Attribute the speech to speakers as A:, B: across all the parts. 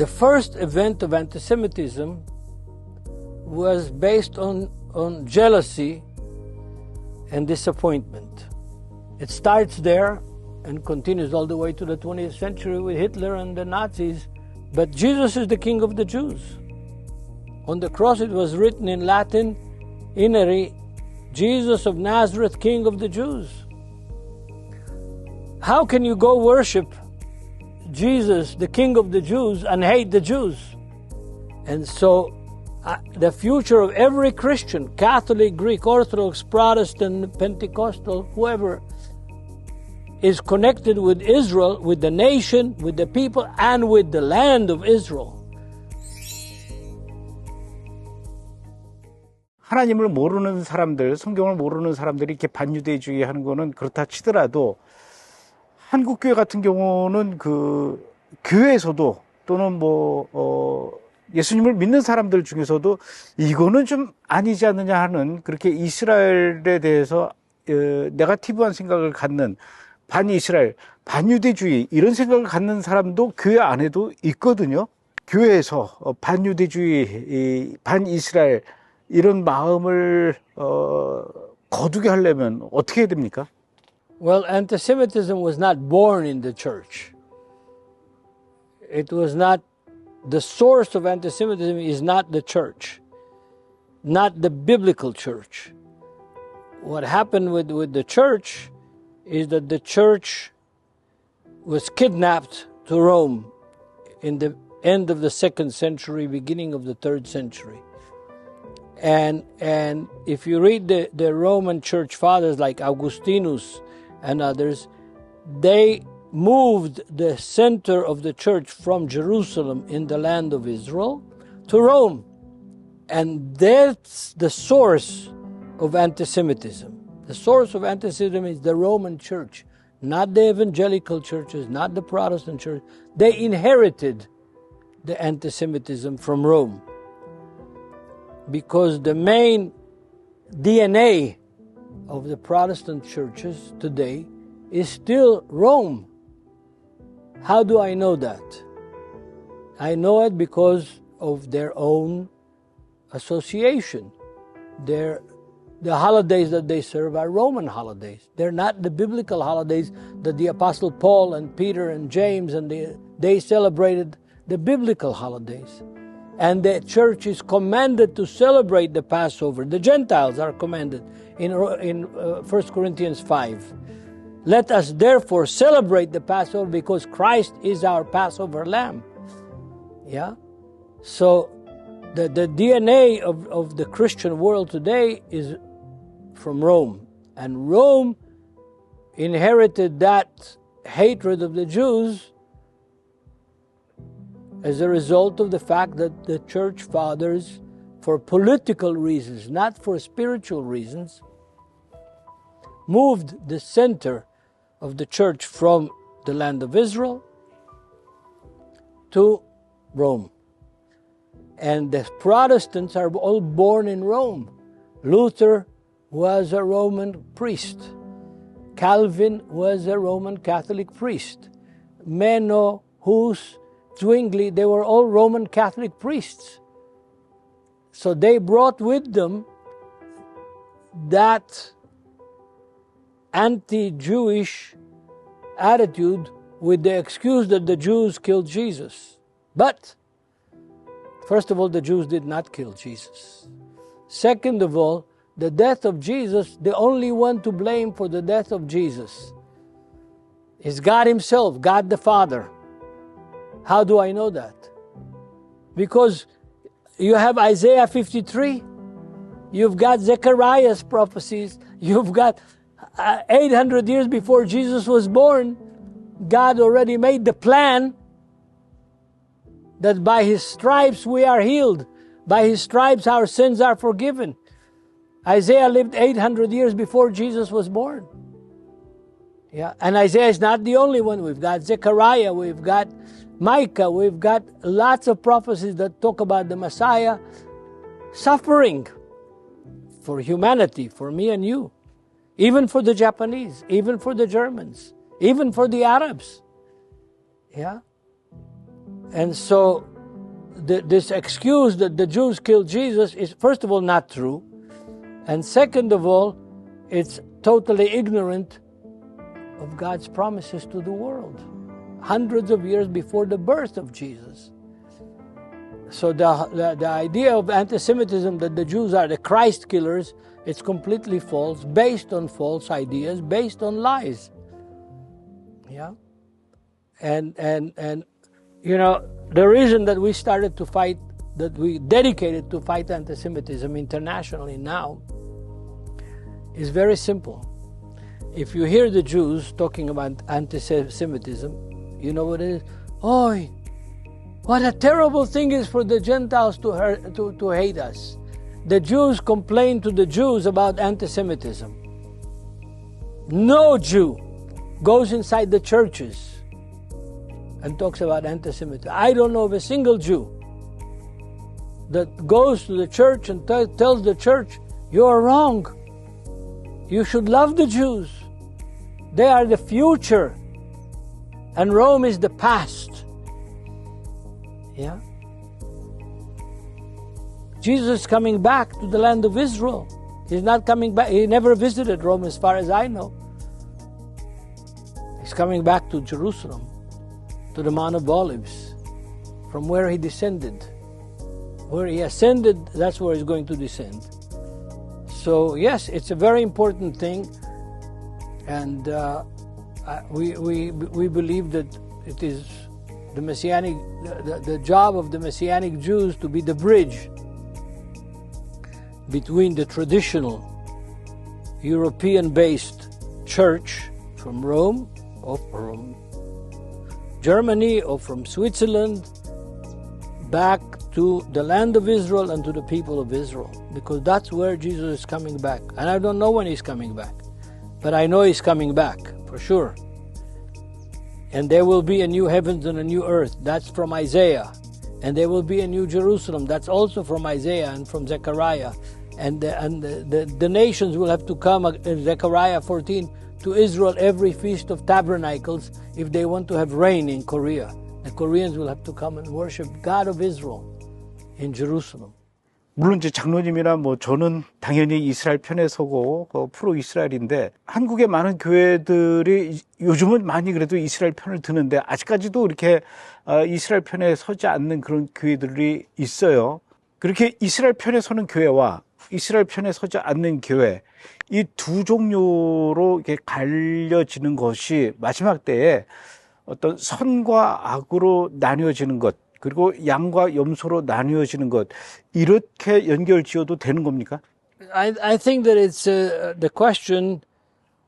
A: The first event of anti-Semitism was based on jealousy and disappointment. It starts there and continues all the way to the 20th century with Hitler and the Nazis. But Jesus is the King of the Jews. On the cross it was written in Latin, Ineri, Jesus of Nazareth, King of the Jews. How can you go worship Jesus, the King of the Jews, and hate the Jews? And so the future of every Christian, Catholic, Greek, Orthodox, Protestant, Pentecostal, whoever, is connected with Israel, with the nation, with the people, and with the land of Israel.
B: 하나님을 모르는 사람들, 성경을 모르는 사람들이 이렇게 반유대주의 하는 거는 그렇다 치더라도 한국교회 같은 경우는 그 교회에서도 또는 예수님을 믿는 사람들 중에서도 이거는 좀 아니지 않느냐 하는 그렇게 이스라엘에 대해서 네거티브한 생각을 갖는 반이스라엘, 반유대주의 이런 생각을 갖는 사람도 교회 안에도 있거든요. 교회에서 반유대주의, 반이스라엘 이런 마음을 거두게 하려면 어떻게 해야 됩니까?
A: Well, anti-Semitism was not born in the church. It was not, the source of anti-Semitism is not the church, not the biblical church. What happened with the church is that the church was kidnapped to Rome in the end of the 2nd century, beginning of the 3rd century. And if you read the Roman church fathers like Augustinus and others, they moved the center of the church from Jerusalem in the land of Israel to Rome. And that's the source of anti-Semitism. The source of anti-Semitism is the Roman church, not the evangelical churches, not the Protestant church. They inherited the anti-Semitism from Rome, because the main DNA of the Protestant churches today is still Rome. How do I know that? I know it because of their own association. The holidays that they serve are Roman holidays. They're not the biblical holidays that the Apostle Paul and Peter and James and they celebrated the biblical holidays. And the church is commanded to celebrate the Passover. The Gentiles are commanded in 1 Corinthians 5. Let us therefore celebrate the Passover because Christ is our Passover lamb. Yeah? So the DNA of the Christian world today is from Rome. And Rome inherited that hatred of the Jews as a result of the fact that the church fathers, for political reasons, not for spiritual reasons, moved the center of the church from the land of Israel to Rome. And the Protestants are all born in Rome. Luther was a Roman priest. Calvin was a Roman Catholic priest. Meno, Hus, Zwingli, they were all Roman Catholic priests. So they brought with them that anti-Jewish attitude with the excuse that the Jews killed Jesus. But, first of all, the Jews did not kill Jesus. Second of all, the death of Jesus, the only one to blame for the death of Jesus is God Himself, God the Father. How do I know that? Because you have Isaiah 53, you've got Zechariah's prophecies, you've got 800 years before Jesus was born, God already made the plan that by His stripes we are healed. By His stripes our sins are forgiven. Isaiah lived 800 years before Jesus was born. Yeah, and Isaiah is not the only one. We've got Zechariah, we've got Micah, we've got lots of prophecies that talk about the Messiah suffering for humanity, for me and you, even for the Japanese, even for the Germans, even for the Arabs. Yeah? And so this excuse that the Jews killed Jesus is, first of all, not true. And second of all, it's totally ignorant of God's promises to the world. Hundreds of years before the birth of Jesus. So the idea of anti-Semitism that the Jews are the Christ killers, it's completely false, based on false ideas, based on lies. Yeah? And you know, the reason that we started to fight, that we dedicated to fight anti-Semitism internationally now, is very simple. If you hear the Jews talking about anti-Semitism, you know what it is? Oy, what a terrible thing is for the Gentiles to hate us. The Jews complain to the Jews about anti-Semitism. No Jew goes inside the churches and talks about anti-Semitism. I don't know of a single Jew that goes to the church and tells the church, you're wrong. You should love the Jews. They are the future. And Rome is the past. Yeah? Jesus is coming back to the land of Israel. He's not coming back. He never visited Rome as far as I know. He's coming back to Jerusalem, to the Mount of Olives, from where he descended. Where he ascended, that's where he's going to descend. So yes, it's a very important thing, and we believe that it is the Messianic, the job of the Messianic Jews to be the bridge between the traditional European-based church from Rome or from Germany or from Switzerland back to the land of Israel and to the people of Israel, because that's where Jesus is coming back. And I don't know when he's coming back, but I know he's coming back for sure. And there will be a new heavens and a new earth. That's from Isaiah. And there will be a new Jerusalem. That's also from Isaiah and from Zechariah. And the nations will have to come, in Zechariah 14, to Israel every Feast of Tabernacles if they want to have rain in Korea. The Koreans will have to come and worship God of Israel in Jerusalem.
B: 물론 이제 장로님이나 뭐 저는 당연히 이스라엘 편에 서고 프로 이스라엘인데, 한국의 많은 교회들이 요즘은 많이 그래도 이스라엘 편을 드는데 아직까지도 이렇게 이스라엘 편에 서지 않는 그런 교회들이 있어요. 그렇게 이스라엘 편에 서는 교회와 이스라엘 편에 서지 않는 교회, 이 두 종류로 이렇게 갈려지는 것이 마지막 때에 어떤 선과 악으로 나뉘어지는 것, 그리고 양과 염소로 나뉘어지는 것, 이렇게 연결지어도 되는 겁니까?
A: I think that it's the question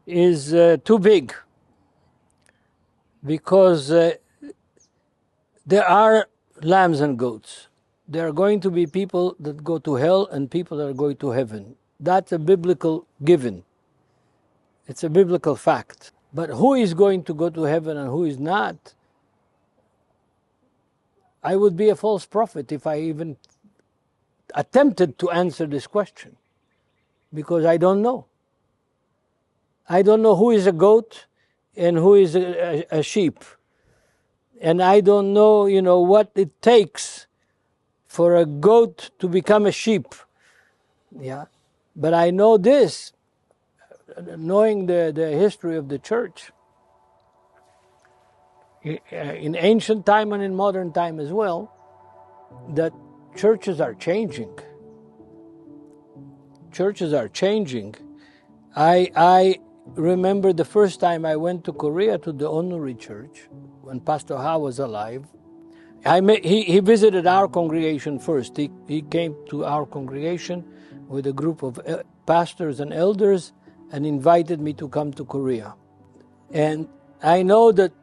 A: is too big, because there are lambs and goats. There are going to be people that go to hell and people that are going to heaven. That's a biblical given. It's a biblical fact. But who is going to go to heaven and who is not? I would be a false prophet if I even attempted to answer this question, because I don't know. I don't know who is a goat and who is a sheep. And I don't know, what it takes for a goat to become a sheep. Yeah. But I know this, knowing the history of the church, in ancient time and in modern time as well, that churches are changing. Churches are changing. I remember the first time I went to Korea to the Onuri Church, when Pastor Ha was alive. He visited our congregation first. He came to our congregation with a group of pastors and elders and invited me to come to Korea. And I know that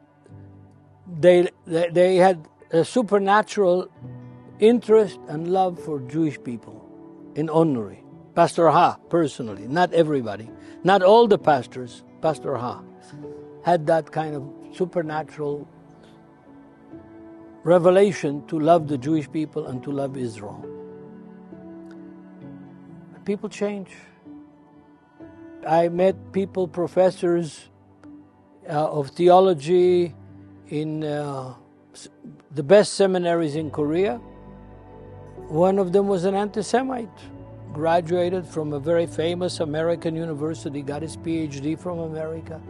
A: they had a supernatural interest and love for Jewish people in Onuri. Pastor Ha, personally, not everybody. Not all the pastors, Pastor Ha, had that kind of supernatural revelation to love the Jewish people and to love Israel. People change. I met people, professors of theology in the best seminaries in Korea, One of them was an anti-Semite, graduated from a very famous American university, got his PhD from America,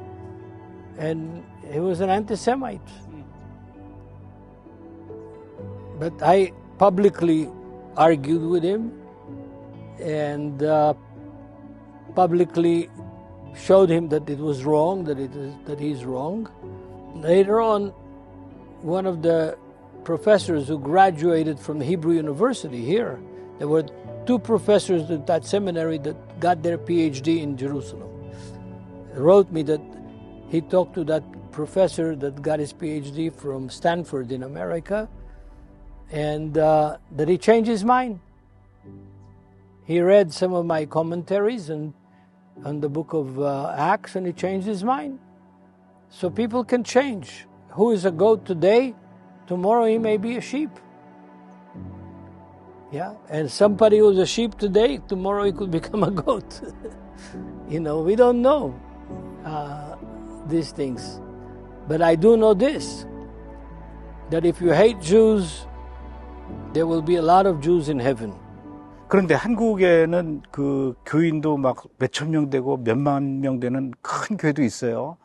A: and he was an anti-Semite. But I publicly argued with him and publicly showed him that it was wrong, that he's wrong. Later on, one of the professors who graduated from the Hebrew University here, there were two professors at that seminary that got their PhD in Jerusalem, wrote me that he talked to that professor that got his PhD from Stanford in America, and that he changed his mind. He read some of my commentaries on the book of Acts, and he changed his mind. So people can change. Who is a goat today, tomorrow he may be a sheep. Yeah, and somebody who's a sheep today, tomorrow he could become a goat. We don't know these things. But I do know this, that if you hate Jews, there will be a lot of Jews in heaven.
B: 그런데 한국에는 그 교인도 막 몇천 명 되고 몇만 명 되는 큰 교회도 있어요.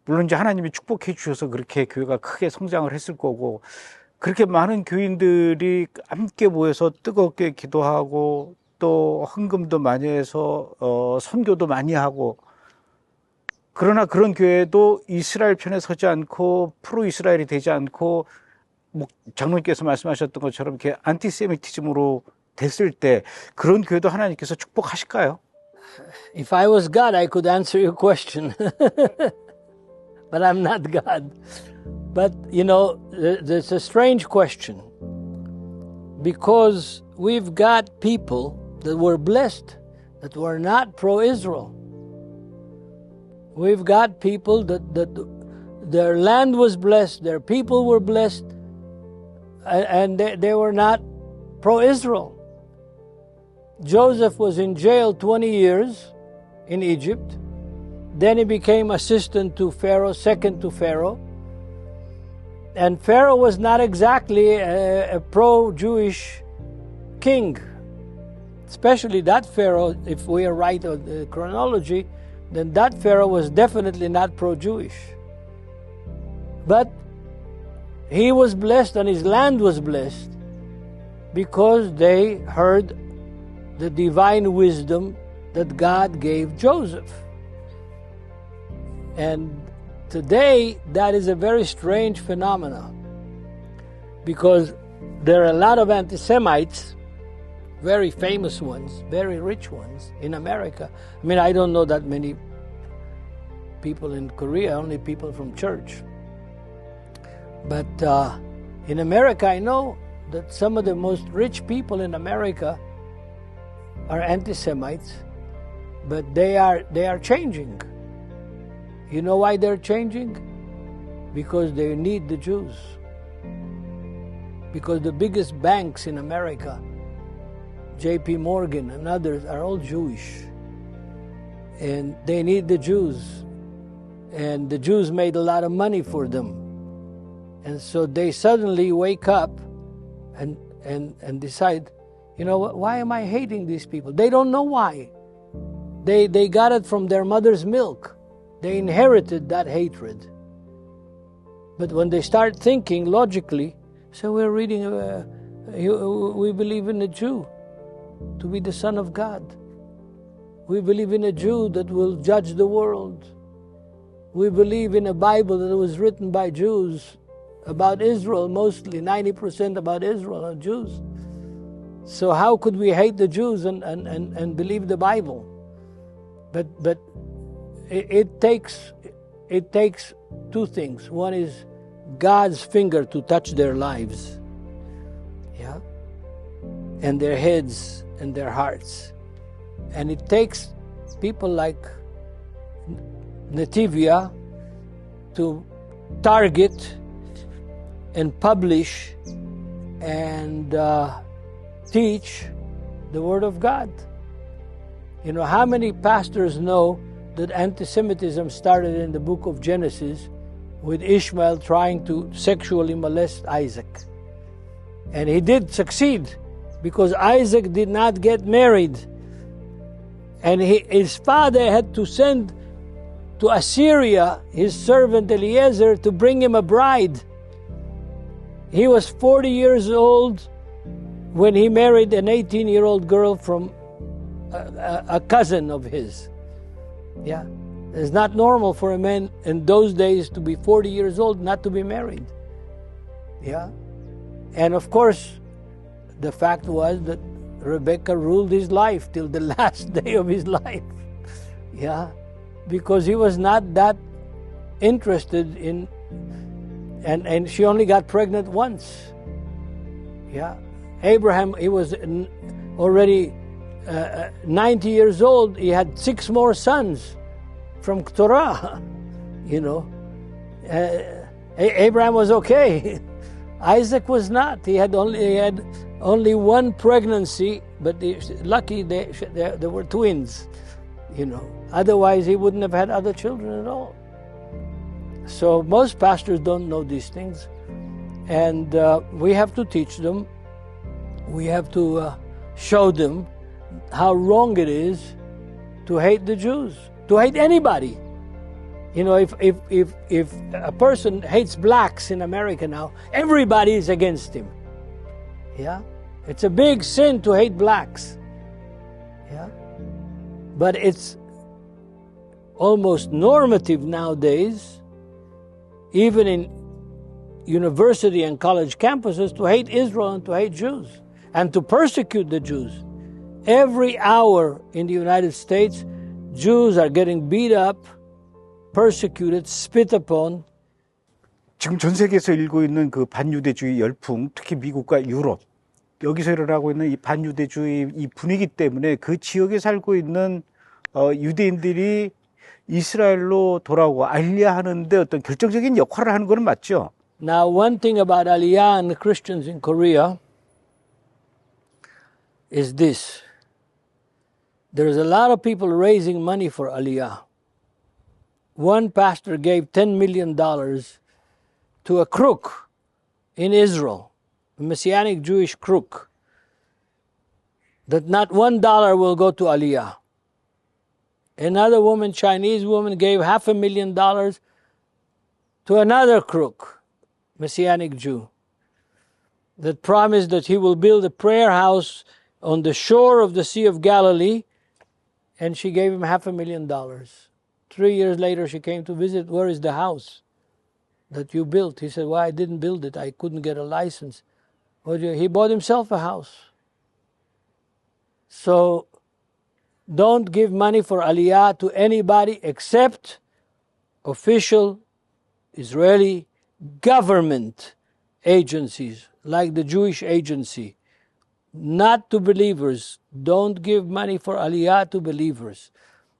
B: 물론 이제 하나님이 축복해 주셔서 그렇게 교회가 크게 성장을 했을 거고, 그렇게 많은 교인들이 함께 모여서 뜨겁게 기도하고 또 헌금도 많이 해서 선교도 많이 하고, 그러나 그런 교회도 이스라엘 편에 서지 않고 프로 이스라엘이 되지 않고, 장로님께서 말씀하셨던 것처럼 이렇게 안티세미티즘으로 됐을 때 그런 교회도 하나님께서 축복하실까요?
A: If I was God, I could answer your question. But I'm not God. But, there's a strange question. Because we've got people that were blessed that were not pro-Israel. We've got people that their land was blessed, their people were blessed, and they were not pro-Israel. Joseph was in jail 20 years in Egypt. Then he became assistant to Pharaoh, second to Pharaoh. And Pharaoh was not exactly a pro-Jewish king. Especially that Pharaoh, if we are right on the chronology, then that Pharaoh was definitely not pro-Jewish. But he was blessed and his land was blessed because they heard the divine wisdom that God gave Joseph. And today, that is a very strange phenomenon because there are a lot of anti-Semites, very famous ones, very rich ones in America. I mean, I don't know that many people in Korea, only people from church. But in America, I know that some of the most rich people in America are anti-Semites, but they are changing. You know why they're changing? Because they need the Jews. Because the biggest banks in America, J.P. Morgan and others, are all Jewish. And they need the Jews. And the Jews made a lot of money for them. And so they suddenly wake up and decide, why am I hating these people? They don't know why. They got it from their mother's milk. They inherited that hatred. But when they start thinking logically, so we're reading, we believe in a Jew to be the Son of God. We believe in a Jew that will judge the world. We believe in a Bible that was written by Jews about Israel, mostly 90% about Israel are Jews. So how could we hate the Jews and believe the Bible? But it takes two things. One is God's finger to touch their lives, and their heads and their hearts. And it takes people like Nativia to target and publish and teach the Word of God. How many pastors know that anti-Semitism started in the book of Genesis with Ishmael trying to sexually molest Isaac? And he did succeed because Isaac did not get married. And his father had to send to Assyria his servant Eliezer to bring him a bride. He was 40 years old when he married an 18-year-old girl from a cousin of his. Yeah. It's not normal for a man in those days to be 40 years old not to be married. Yeah. And of course, the fact was that Rebecca ruled his life till the last day of his life. Yeah. Because he was not that interested in, and she only got pregnant once. Yeah. Abraham, he was already 90 years old. He had 6 more sons from Torah. You know. Abraham was okay. Isaac was not. He had only one pregnancy, but lucky they were twins. You know. Otherwise, he wouldn't have had other children at all. So most pastors don't know these things. And we have to teach them. We have to show them how wrong it is to hate the Jews, to hate anybody. You know, if a person hates blacks in America now, everybody is against him. Yeah? It's a big sin to hate blacks. Yeah? But it's almost normative nowadays, even in university and college campuses, to hate Israel and to hate Jews and to persecute the Jews. Every hour in the United States, Jews are getting beat up, persecuted, spit upon.
B: 지금 전 세계에서 일고 있는 그 반유대주의 열풍, 특히 미국과 유럽, 여기서 일어나고 있는 이 반유대주의 이 분위기 때문에 그 지역에 살고 있는 유대인들이 이스라엘로 돌아오고 알리야 하는데 어떤 결정적인 역할을 하는 것은 맞죠?
A: Now, one thing about Aliyah and the Christians in Korea is this. There's a lot of people raising money for Aliyah. One pastor gave $10 million to a crook in Israel, a Messianic Jewish crook, that not $1 will go to Aliyah. Another woman, Chinese woman, gave $500,000 to another crook, Messianic Jew, that promised that he will build a prayer house on the shore of the Sea of Galilee, and she gave him $500,000. 3 years later, she came to visit. Where is the house that you built? He said, well, I didn't build it. I couldn't get a license. He bought himself a house. So don't give money for Aliyah to anybody except official Israeli government agencies, like the Jewish Agency. Not to believers. Don't give money for Aliyah to believers.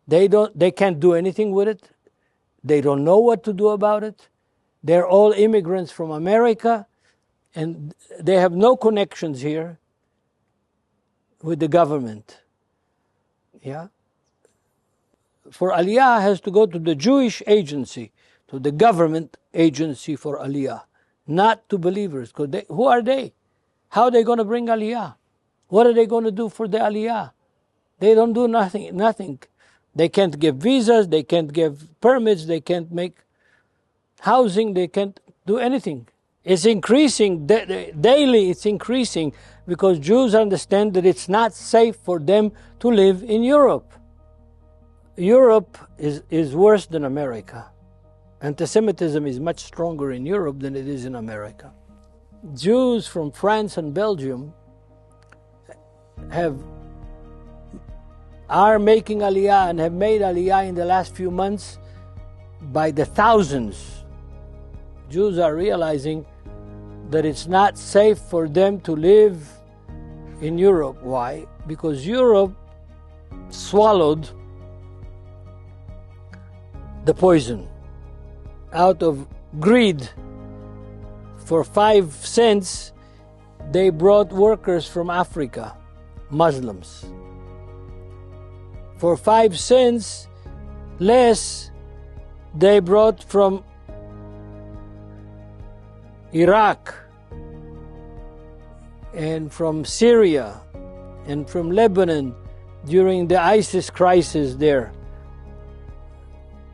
A: They can't do anything with it. They don't know what to do about it. They're all immigrants from America, and they have no connections here with the government. Yeah? For Aliyah has to go to the Jewish Agency, to the government agency for Aliyah, not to believers. Because who are they? How are they going to bring Aliyah? What are they going to do for the Aliyah? They don't do nothing. They can't give visas, they can't give permits, they can't make housing, they can't do anything. It's increasing, daily it's increasing, because Jews understand that it's not safe for them to live in Europe. Europe is worse than America. Anti-Semitism is much stronger in Europe than it is in America. Jews from France and Belgium are making Aliyah and have made Aliyah in the last few months by the thousands. Jews are realizing that it's not safe for them to live in Europe. Why? Because Europe swallowed the poison out of greed. For 5 cents, they brought workers from Africa, Muslims. For 5 cents less, they brought from Iraq and from Syria and from Lebanon during the ISIS crisis there.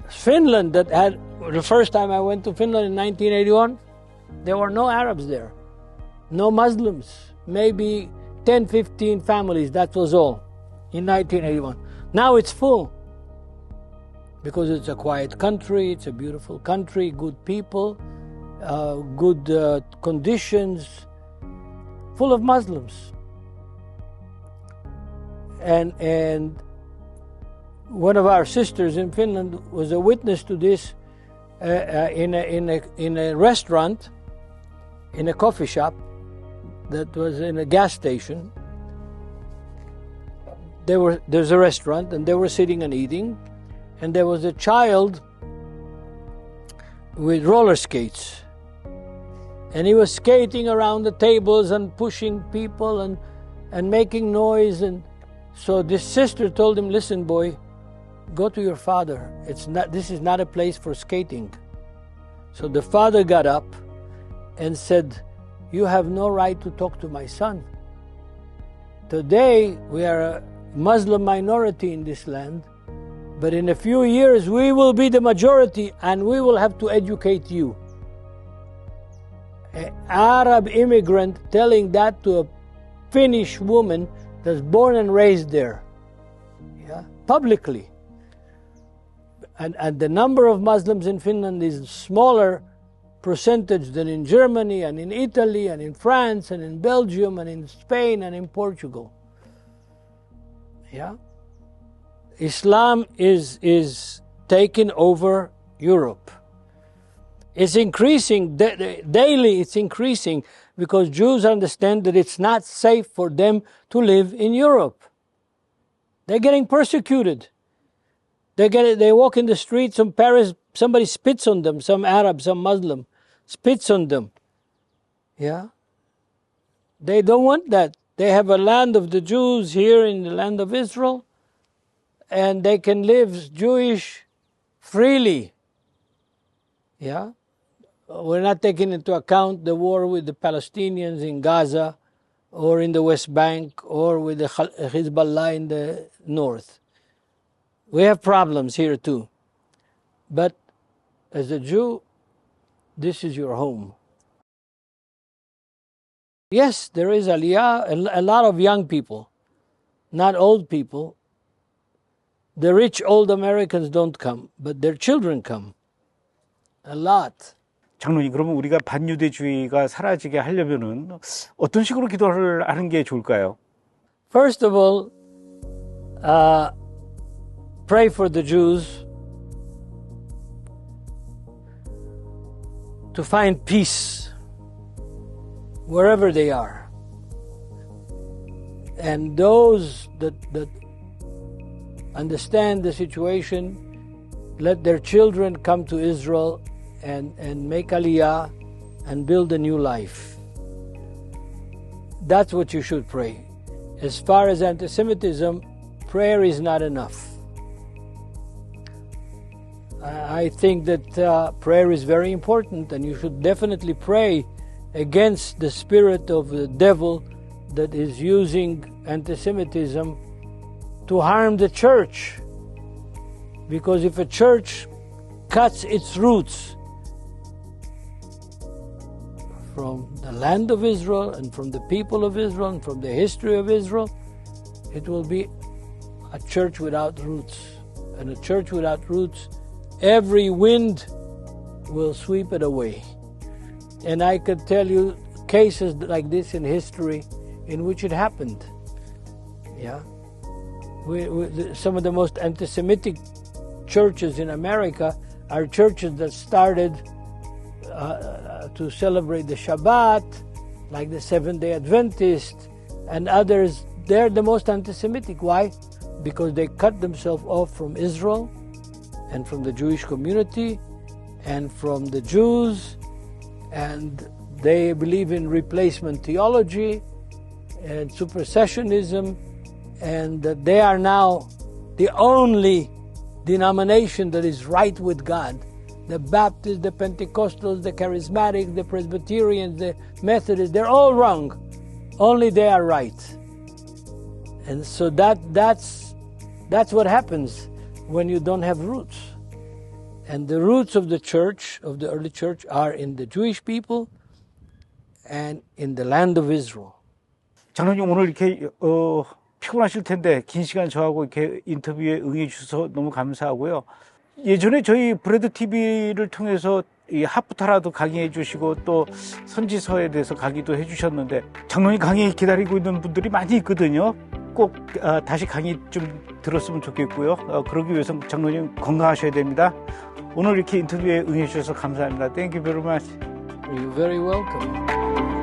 A: Finland, that had the first time I went to Finland in 1981, there were no Arabs there, no Muslims, maybe 10, 15 families, that was all in 1981. Now it's full because it's a quiet country, it's a beautiful country, good people, good conditions, full of Muslims. And one of our sisters in Finland was a witness to this in a restaurant, in a coffee shop that was in a gas station. There's a restaurant, and they were sitting and eating, and there was a child with roller skates, and he was skating around the tables and pushing people and making noise. And so this sister told him, "Listen, boy, go to your father. This is not a place for skating." So the father got up and said, "You have no right to talk to my son. Today we are a Muslim minority in this land, but in a few years we will be the majority and we will have to educate you." An Arab immigrant telling that to a Finnish woman that's born and raised there, publicly. And the number of Muslims in Finland is smaller percentage than in Germany and in Italy and in France and in Belgium and in Spain and in Portugal. Islam is taking over Europe. It's increasing daily. It's increasing because Jews understand that it's not safe for them to live in Europe. They're getting persecuted. They walk in the streets in Paris, somebody spits on them, some Arab, some Muslim, spits on them. They don't want that. They have a land of the Jews here in the land of Israel, and they can live Jewish freely. We're not taking into account the war with the Palestinians in Gaza or in the West Bank or with the Hezbollah in the north. We have problems here too. But as a Jew, this is your home. Yes, there is aliyah, a lot of young people, not old people. The rich old Americans don't come, but their children come. A lot.
B: 장로님, 그러면 우리가 반유대주의가 사라지게 하려면은 어떤 식으로 기도를 하는 게 좋을까요?
A: First of all, pray for the Jews to find peace wherever they are. And those that understand the situation, let their children come to Israel and make aliyah and build a new life. That's what you should pray. As far as anti-Semitism, prayer is not enough. I think that prayer is very important, and you should definitely pray against the spirit of the devil that is using anti-Semitism to harm the church. Because if a church cuts its roots from the land of Israel and from the people of Israel and from the history of Israel, it will be a church without roots. And a church without roots, every wind will sweep it away. And I could tell you cases like this in history in which it happened. Some of the most anti-Semitic churches in America are churches that started to celebrate the Shabbat, like the Seventh-day Adventist and others. They're the most anti-Semitic. Why? Because they cut themselves off from Israel and from the Jewish community and from the Jews, and they believe in replacement theology and supersessionism, and that they are now the only denomination that is right with God. The Baptists, the Pentecostals, the Charismatics, the Presbyterians, the Methodists, they're all wrong. only they are right. And so that's what happens when you don't have roots. And the roots of the church, of the early church, are in the Jewish people and in the land of Israel.
B: 장로님 오늘 이렇게 피곤하실 텐데 긴 시간 저하고 이렇게 인터뷰에 응해 주셔서 너무 감사하고요. 예전에 저희 브래드TV를 통해서 이 하프타라도 강의해 주시고 또 선지서에 대해서 강의도 해 주셨는데 장로님 강의 기다리고 있는 분들이 많이 있거든요. 꼭 다시 강의 좀 들었으면 좋겠고요. 그러기 위해서 장로님 건강하셔야 됩니다. 오늘 이렇게 인터뷰에 응해 주셔서 감사합니다. Thank you very much.
A: You're very welcome.